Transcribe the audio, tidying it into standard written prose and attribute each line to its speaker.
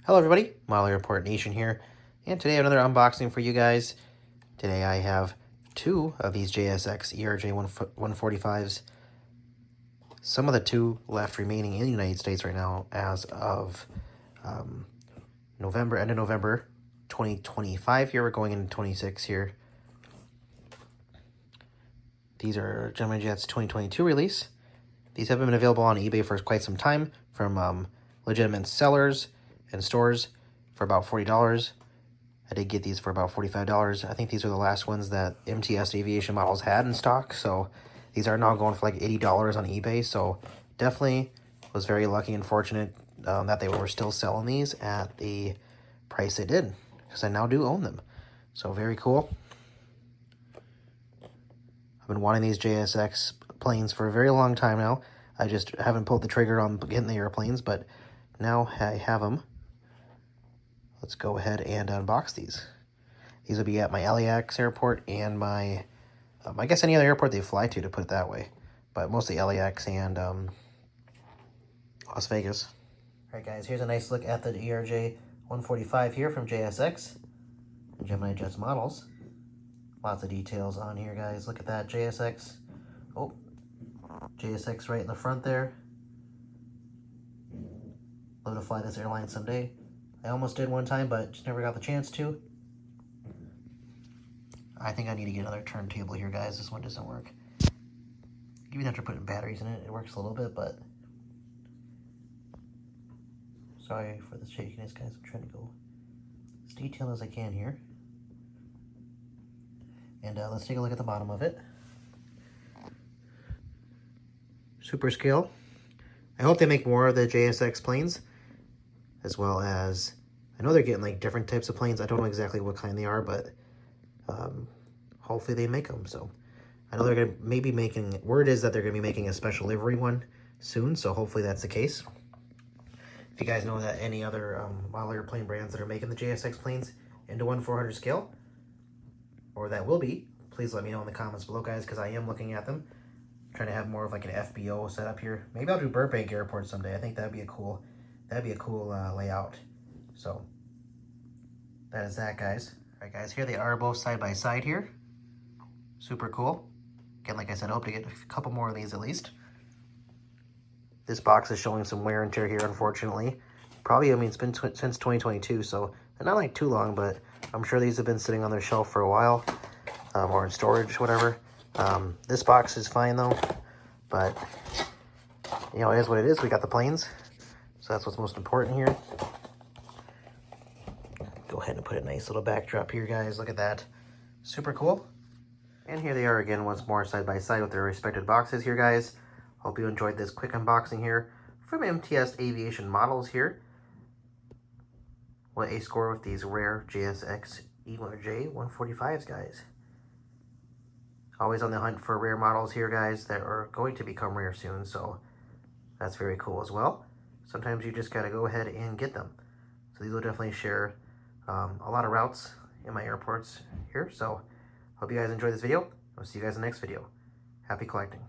Speaker 1: Hello everybody, Model Airport Nation here, and today another unboxing for you guys. Today I have two of these JSX ERJ-145’s. Some of the two left remaining in the United States right now as of end of November 2025 here. We're going into 26 here. These are Gemini Jet's 2022 release. These have been available on eBay for quite some time from legitimate sellers and stores for about $40. I did get these for about $45. I think these are the last ones that MTS Aviation Models had in stock, so these are now going for like $80 on eBay. So definitely was very lucky and fortunate that they were still selling these at the price they did, because I now do own them. So very cool. I've been wanting these JSX planes for a very long time now. I just haven't pulled the trigger on getting the airplanes, but now I have them. Let's go ahead and unbox these. These will be at my LAX airport and my, I guess any other airport they fly to put it that way. But mostly LAX and Las Vegas. All right, guys, here's a nice look at the ERJ-145 here from JSX. Gemini Jets models. Lots of details on here, guys. Look at that, JSX. Oh, JSX right in the front there. Love to fly this airline someday. I almost did one time, but just never got the chance to. I think I need to get another turntable here, guys. This one doesn't work. Even after putting batteries in it, it works a little bit, but... Sorry for the shakiness, guys. I'm trying to go as detailed as I can here. And let's take a look at the bottom of it. Super scale. I hope they make more of the JSX planes, as well as, I know they're getting like different types of planes. I don't know exactly what kind they are, but hopefully they make them. So I know they're going to maybe making, word is that they're going to be making a special livery one soon. So hopefully that's the case. If you guys know that any other model airplane brands that are making the JSX planes into 1/400 scale, or that will be, please let me know in the comments below, guys, because I am looking at them. I'm trying to have more of like an FBO setup here. Maybe I'll do Burbank Airport someday. I think that'd be a cool layout. So that is that, guys. All right, guys, here they are both side by side here. Super cool. Again, like I said, I hope to get a couple more of these at least. This box is showing some wear and tear here, unfortunately. Probably, I mean, it's been since 2022, so they're not like too long, but I'm sure these have been sitting on their shelf for a while, or in storage, whatever. This box is fine though, but you know, it is what it is. We got the planes, so that's what's most important here. Go ahead and put a nice little backdrop here, guys. Look at that. Super cool. And here they are again once more side by side with their respective boxes here, guys. Hope you enjoyed this quick unboxing here from MTS Aviation Models here. What a score with these rare JSX ERJ-145's, guys. Always on the hunt for rare models here, guys, that are going to become rare soon, so that's very cool as well. Sometimes you just gotta go ahead and get them. So these will definitely share a lot of routes in my airports here. So hope you guys enjoyed this video. I'll see you guys in the next video. Happy collecting.